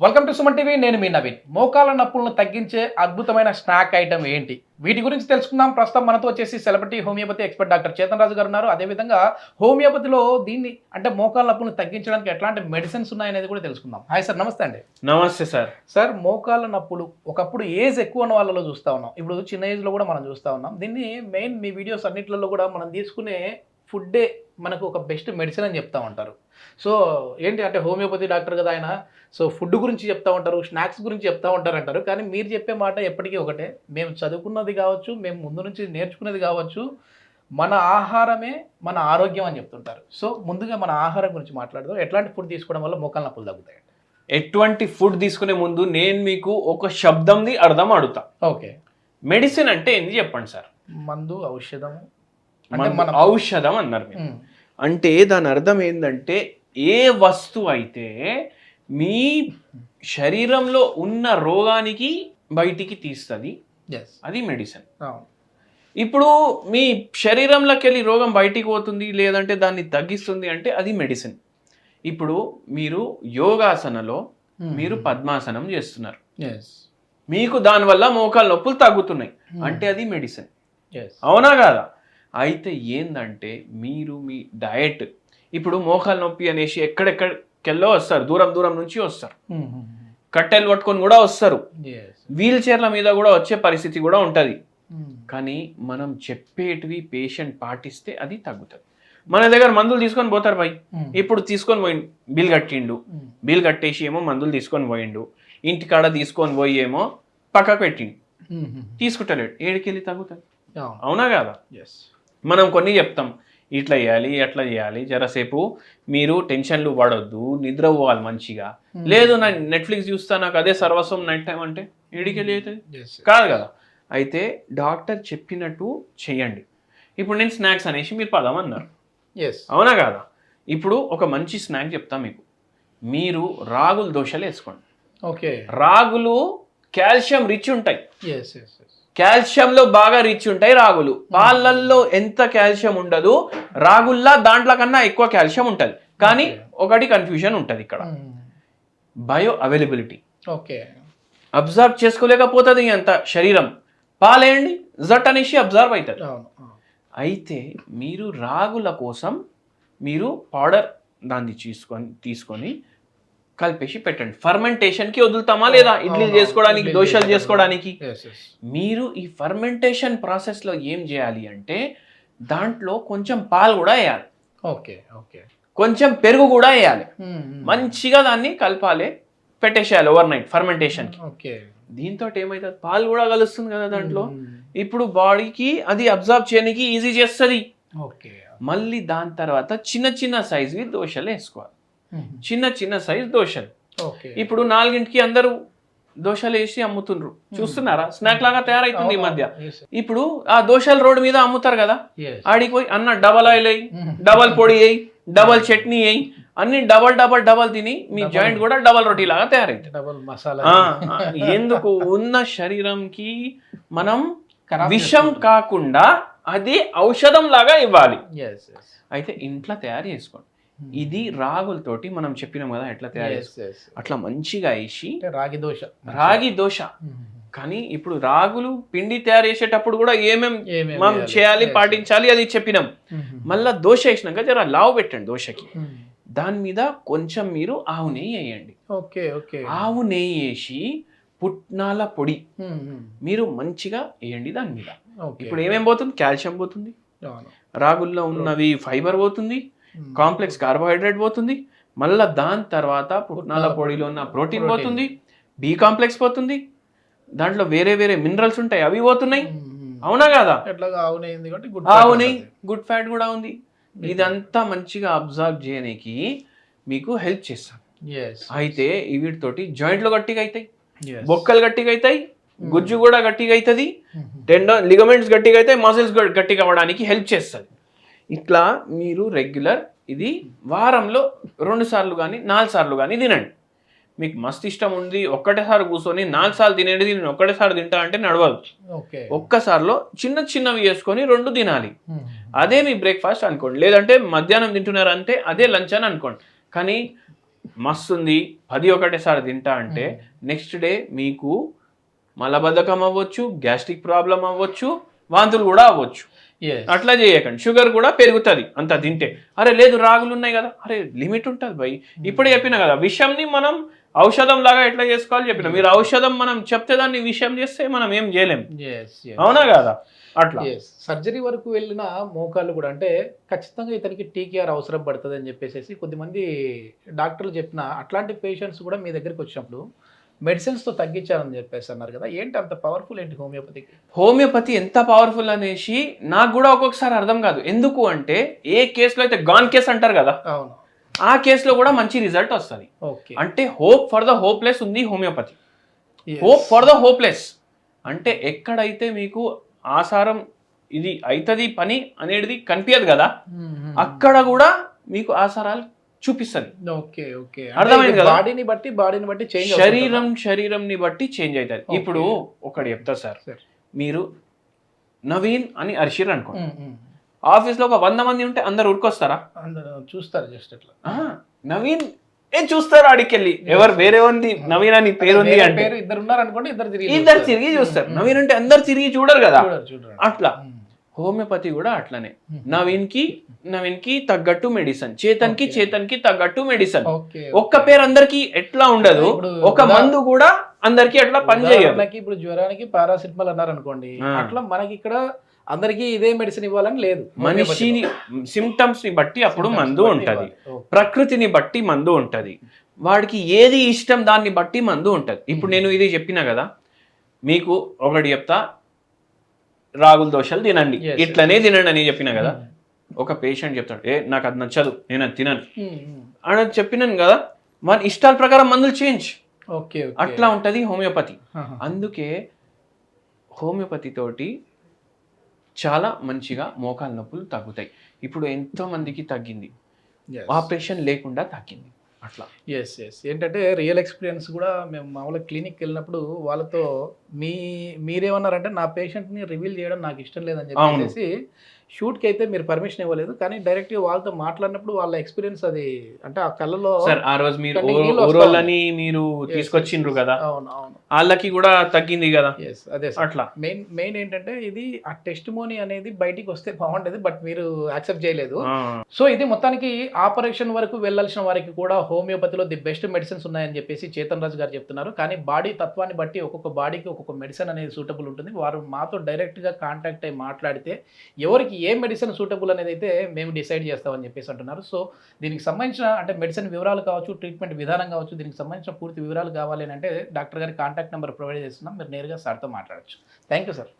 Welcome to Suman TV. నేను మీ నవీన్. మోకాల నొప్పులను తగ్గించే అద్భుతమైన స్నాక్ ఐటమ్ ఏంటి, వీటి గురించి తెలుసుకుందాం. ప్రస్తుతం మనతో వచ్చేసి celebrity homeopathy expert doctor Chetan Raju గారు ఉన్నారు. అదేవిధంగా హోమియోపతిలో దీన్ని అంటే మోకాల నొప్పులను తగ్గించడానికి ఎట్లాంటి మెడిసిన్స్ ఉన్నాయనేది కూడా తెలుసుకుందాం. హాయ్ సార్, నమస్తే అండి. నమస్తే సార్. సార్, మోకాల నొప్పులు ఒకప్పుడు ఏజ్ ఎక్కువ ఉన్న వాళ్ళలో చూస్తూ ఉన్నాం, ఇప్పుడు చిన్న ఏజ్లో కూడా మనం చూస్తూ ఉన్నాం. దీన్ని మెయిన్ మీ వీడియోస్ అన్నింటిలో కూడా మనం తీసుకునే ఫుడ్డే మనకు ఒక బెస్ట్ మెడిసిన్ అని చెప్తా ఉంటారు. సో ఏంటి అంటే హోమియోపతి డాక్టర్ కదా ఆయన, సో ఫుడ్ గురించి చెప్తా ఉంటారు, స్నాక్స్ గురించి చెప్తా ఉంటారు అంటారు. కానీ మీరు చెప్పే మాట ఎప్పటికీ ఒకటే, మేము చదువుకున్నది కావచ్చు, మేము ముందు నుంచి నేర్చుకున్నది కావచ్చు, మన ఆహారమే మన ఆరోగ్యం అని చెప్తుంటారు. సో ముందుగా మన ఆహారం గురించి మాట్లాడదాం. ఎట్లాంటి ఫుడ్ తీసుకోవడం వల్ల మోకాల నొప్పులు తగ్గుతాయి? ఎటువంటి ఫుడ్ తీసుకునే ముందు నేను మీకు ఒక శబ్దంది అర్థం అడుగుతా. ఓకే, మెడిసిన్ అంటే ఏంది చెప్పండి సార్. మందు, ఔషధము. ఔషధం అన్నారు మీరు. అంటే దాని అర్థం ఏంటంటే ఏ వస్తువు అయితే మీ శరీరంలో ఉన్న రోగానికి బయటికి తీస్తుంది అది మెడిసిన్. ఇప్పుడు మీ శరీరంలోకి వెళ్ళి రోగం బయటికి పోతుంది లేదంటే దాన్ని తగ్గిస్తుంది అంటే అది మెడిసిన్. ఇప్పుడు మీరు యోగాసనలో మీరు పద్మాసనం చేస్తున్నారు, మీకు దానివల్ల మోకాల నొప్పులు తగ్గుతున్నాయి అంటే అది మెడిసిన్, అవునా కాదా? అయితే ఏందంటే మీరు మీ డయట్, ఇప్పుడు మోకాల నొప్పి అనేసి ఎక్కడెక్కడికెళ్ళో వస్తారు, దూరం దూరం నుంచి వస్తారు, కట్టెలు పట్టుకొని కూడా వస్తారు, వీల్ చైర్ల మీద కూడా వచ్చే పరిస్థితి కూడా ఉంటుంది. కానీ మనం చెప్పేటివి పేషెంట్ పాటిస్తే అది తగ్గుతుంది. మన దగ్గర మందులు తీసుకొని పోతారు భయ్, ఇప్పుడు తీసుకొని పోయిండు, బిల్ కట్టిండు, బిల్ కట్టేసి ఏమో మందులు తీసుకొని పోయిండు, ఇంటికాడ తీసుకొని పోయి ఏమో పక్కకు పెట్టిండు, తీసుకుంటలేడు, ఏడికెళ్ళి తగ్గుతుంది, అవునా కాదా? మనం కొన్ని చెప్తాం, ఇట్లా చేయాలి అట్లా చేయాలి, జరసేపు మీరు టెన్షన్లు పడొద్దు, నిద్ర పోవాలి మంచిగా. లేదు నా నెట్ఫ్లిక్స్ చూస్తా, నాకు అదే సర్వస్వం నైట్ టైం అంటే ఏడికెళ్ళి అవుతుంది కాదు కదా. అయితే డాక్టర్ చెప్పినట్టు చెయ్యండి. ఇప్పుడు నేను స్నాక్స్ అనేసి మీరు పదమన్నారు, అవునా కాదా? ఇప్పుడు ఒక మంచి స్నాక్ చెప్తా మీకు, మీరు రాగులు దోశలు వేసుకోండి. ఓకే, రాగులు కాల్షియం రిచ్ ఉంటాయి, కాల్షియంలో బాగా రిచ్ ఉంటాయి రాగులు. పాలల్లో ఎంత కాల్షియం ఉండదు, రాగుల్లా దాంట్లో కన్నా ఎక్కువ కాల్షియం ఉంటుంది. కానీ ఒకటి కన్ఫ్యూజన్ ఉంటుంది ఇక్కడ, బయో అవైలబిలిటీ. ఓకే, అబ్జర్వ్ చేసుకోలేకపోతుంది అంత శరీరం, పాలేయండి జట్ అనేసి అబ్జర్వ్ అవుతుంది. అయితే మీరు రాగుల కోసం మీరు పౌడర్ దాన్ని తీసుకొని కలిపేసి పెట్టండి. ఫర్మెంటేషన్కి వదులుతామా లేదా, ఇడ్లీలు చేసుకోవడానికి, దోశలు చేసుకోవడానికి. మీరు ఈ ఫర్మెంటేషన్ ప్రాసెస్లో ఏం చేయాలి అంటే దాంట్లో కొంచెం పాలు కూడా వేయాలి, ఓకే ఓకే, కొంచెం పెరుగు కూడా వేయాలి, మంచిగా దాన్ని కలపాలి, పెట్టేసేయాలి ఓవర్ నైట్ ఫర్మెంటేషన్కి. దీంతో ఏమవుతుంది, పాలు కూడా కలుస్తుంది కదా దాంట్లో, ఇప్పుడు బాడీకి అది అబ్జర్వ్ చేయడానికి ఈజీ చేస్తుంది. మళ్ళీ దాని తర్వాత చిన్న చిన్న సైజువి దోశలు వేసుకోవాలి, చిన్న చిన్న సైజ్ దోశలు. ఇప్పుడు 4ంటికి అందరూ దోశలు వేసి అమ్ముతుండ్రు, చూస్తున్నారా? స్నాక్ లాగా తయారైతుంది ఈ మధ్య. ఇప్పుడు ఆ దోశలు రోడ్డు మీద అమ్ముతారు కదా, ఆడికి పోయి అన్న డబల్ ఆయిల్ వేయి, డబల్ పొడి వేయి, డబల్ చట్నీ వేయి, అన్ని డబల్ డబల్ డబల్ తిని మీ జాయింట్ కూడా డబల్ రొటీ లాగా తయారైంది. ఎందుకు? ఉన్న శరీరంకి మనం విషం కాకుండా అది ఔషధం లాగా ఇవ్వాలి. అయితే ఇంట్లో తయారు చేసుకోండి. ఇది రాగులతోటి మనం చెప్పినాం కదా ఎట్లా తయారు చేసుకోవాలి, అట్లా మంచిగా వేసి రాగి దోశ. కానీ ఇప్పుడు రాగులు పిండి తయారు చేసేటప్పుడు కూడా ఏమేమి మనం చేయాలి పాటించాలి అది చెప్పినాం. మళ్ళా దోశ వేసినాక జర లావు పెట్టండి దోశకి, దాని మీద కొంచెం మీరు ఆవు నెయ్యి వేయండి. ఆవు నెయ్యి వేసి పుట్నాల పొడి మీరు మంచిగా వేయండి దాని మీద. ఇప్పుడు ఏమేం పోతుంది, కాల్షియం పోతుంది, రాగుల్లో ఉన్నవి ఫైబర్ పోతుంది, కాంప్లెక్స్ కార్బోహైడ్రేట్ పోతుంది, మళ్ళీ దాని తర్వాత పుట్నాల పొడిలో ఉన్న ప్రోటీన్ పోతుంది, బి కాంప్లెక్స్ పోతుంది, దాంట్లో వేరే వేరే మినరల్స్ ఉంటాయి అవి పోతున్నాయి, అవునా కదా? ఆవు నెయ్యి గుడ్ ఫ్యాట్ కూడా ఉంది. ఇదంతా మంచిగా అబ్జర్వ్ చేయడానికి మీకు హెల్ప్ చేస్తాను. అయితే వీటితోటి జాయింట్లు గట్టిగా అవుతాయి, బొక్కలు గట్టిగా అవుతాయి, గుజ్జు కూడా గట్టిగా అవుతుంది, టెండన్ లిగమెంట్స్ గట్టిగా అవుతాయి, మసిల్స్ గట్టిగా అవ్వడానికి హెల్ప్ చేస్తుంది. ఇట్లా మీరు రెగ్యులర్ ఇది వారంలో 2 సార్లు కానీ 4 సార్లు కానీ తినండి. మీకు మస్తు ఇష్టం ఉంది ఒక్కటేసారి కూర్చొని 4 సార్లు తినేది నేను ఒక్కటేసారి తింటా అంటే నడవదు. ఒక్కసారిలో చిన్న చిన్నవి వేసుకొని 2 తినాలి, అదే మీ బ్రేక్ఫాస్ట్ అనుకోండి. లేదంటే మధ్యాహ్నం తింటున్నారంటే అదే లంచ్ అని అనుకోండి. కానీ మస్తు ఉంది 10 ఒకటేసారి తింటా అంటే నెక్స్ట్ డే మీకు మలబద్ధకం అవ్వచ్చు, గ్యాస్ట్రిక్ ప్రాబ్లం అవ్వచ్చు, వాంతులు కూడా అవ్వచ్చు. అట్లా చేయకండి. షుగర్ కూడా పెరుగుతుంది అంత తింటే. అరే లేదు రాగులు ఉన్నాయి కదా, అరే లిమిట్ ఉంటుంది భయ్. ఇప్పుడే చెప్పిన కదా విషంని మనం ఔషధం లాగా ఎట్లా చేసుకోవాలి చెప్పిన. మీరు ఔషధం మనం చెప్తే దాన్ని విషయం చేస్తే మనం ఏం చేయలేం, అవునా కదా? అట్లా సర్జరీ వరకు వెళ్ళిన మోకాళ్ళు కూడా అంటే ఖచ్చితంగా ఇతనికి టీకేఆర్ అవసరం పడుతుంది అని చెప్పేసి కొద్దిమంది డాక్టర్లు చెప్పిన అట్లాంటి పేషెంట్స్ కూడా మీ దగ్గరికి వచ్చినప్పుడు మెడిసిన్స్తో తగ్గించారని చెప్పేసి అన్నారు కదా, ఏంటి అంత పవర్ఫుల్ ఏంటి హోమియోపతికి? హోమియోపతి ఎంత పవర్ఫుల్ అనేసి నాకు కూడా ఒక్కొక్కసారి అర్థం కాదు. ఎందుకు అంటే ఏ కేసులో అయితే గాన్ కేసు అంటారు కదా, అవును, ఆ కేసులో కూడా మంచి రిజల్ట్ వస్తుంది. అంటే హోప్ ఫర్ ద హోప్లెస్ ఉంది homeopathy. Hope for the hopeless అంటే ఎక్కడైతే మీకు ఆసారం ఇది అవుతుంది పని అనేది కనిపించదు కదా, అక్కడ కూడా మీకు ఆసారాలు చూపిస్తుంది. అర్థమైంది కదా? బాడీని బట్టి శరీరంని బట్టి చేంజ్ అవుతుంది. ఇప్పుడు ఒకటి చెప్తా సార్, మీరు నవీన్ అని అరిషిర్ అనుకోండి, ఆఫీస్ లో ఒక 100 మంది ఉంటే అందరు ఉరికొస్తారా? చూస్తారు జస్ట్ అట్లా. నవీన్ ఏం చూస్తారు ఆడికెళ్ళి, ఎవరు వేరే ఉంది నవీన్ అని పేరు ఉంది అంటే ఇద్దరు ఉన్నారు అనుకోండి, ఇద్దరు తిరిగి చూస్తారు. నవీన్ అంటే అందరు తిరిగి చూడరు కదా, అట్లా హోమియోపతి కూడా అట్లనే. నవీన్ కి తగ్గట్టు మెడిసిన్, చేతన్ కి తగ్గట్టు మెడిసిన్. ఒక్క పేరు అందరికి ఎట్లా ఉండదు, ఒక మందు కూడా అందరికి అట్లా పని చేయదు. ఇప్పుడు జ్వరానికి పారాసిటమాల్ అన్నారు అనుకోండి, అట్లా మనకి ఇక్కడ అందరికి ఇదే మెడిసిన్ ఇవ్వాలని లేదు. మనిషిని సిమ్టమ్స్ ని బట్టి అప్పుడు మందు ఉంటది, ప్రకృతిని బట్టి మందు ఉంటది, వాడికి ఏది ఇష్టం దాన్ని బట్టి మందు ఉంటది. ఇప్పుడు నేను ఇది చెప్పినా కదా, మీకు ఒకటి చెప్తా, రాగుల దోశలు తినండి, ఇట్లనే తినండి అని చెప్పినా కదా. ఒక పేషెంట్ చెప్తాడు, నాకు అది నచ్చదు, నేను అది తినను అని చెప్పినాను కదా, మన ఇష్టాల ప్రకారం మందులు చేంజ్. అట్లా ఉంటది హోమియోపతి. అందుకే హోమియోపతి తోటి చాలా మంచిగా మోకాలు నొప్పులు తగ్గుతాయి. ఇప్పుడు ఎంతో మందికి తగ్గింది, ఆపరేషన్ లేకుండా తగ్గింది. అట్లా ఏంటంటే రియల్ ఎక్స్పీరియన్స్ కూడా మేము మామూలుగా క్లినిక్కి వెళ్ళినప్పుడు వాళ్ళతో మీరేమన్నారంటే నా పేషెంట్ని రివీల్ చేయడం నాకు ఇష్టం లేదని చెప్పేసి షూట్కి అయితే మీరు పర్మిషన్ ఇవ్వలేదు, కానీ డైరెక్ట్గా వాళ్ళతో మాట్లాడినప్పుడు వాళ్ళ ఎక్స్పీరియన్స్ అది అంటే ఆ కళ్ళలో సార్ ఆ రోజు మీరు ఓరోలని మీరు తీసుకొచ్చిండ్రు కదా, వాళ్ళకి కూడా తగ్గింది కదా. అదే అట్లా మెయిన్ ఏంటంటే ఇది ఆ టెస్టిమోనీ అనేది బయటికి వస్తే బాగుండేది, బట్ మీరు యాక్సెప్ట్ చేయలేదు. సో ఇది మొత్తానికి ఆపరేషన్ వరకు వెళ్ళాల్సిన వారికి కూడా హోమియోపతిలో ది బెస్ట్ మెడిసిన్స్ ఉన్నాయని చెప్పేసి చేతన్ రాజు గారు చెప్తున్నారు. కానీ బాడీ తత్వాన్ని బట్టి ఒక్కొక్క బాడీకి ఒక్కొక్క మెడిసిన్ అనేది సూటబుల్ ఉంటుంది. వారు మాతో డైరెక్ట్గా కాంటాక్ట్ అయ్యి మాట్లాడితే ఎవరికి ఏ మెడిసిన్ సూటబుల్ అనేది అయితే మేము డిసైడ్ చేస్తామని చెప్పేసి అంటున్నారు. సో దీనికి సంబంధించిన అంటే మెడిసిన్ వివరాలు కావచ్చు, ట్రీట్మెంట్ విధానం కావచ్చు, దీనికి సంబంధించిన పూర్తి వివరాలు కావాలి అని అంటే డాక్టర్ గారి కాంటాక్ట్ నెంబర్ ప్రొవైడ్ చేస్తున్నాం, మీరు నేరుగా సార్తో మాట్లాడచ్చు. Thank you sir.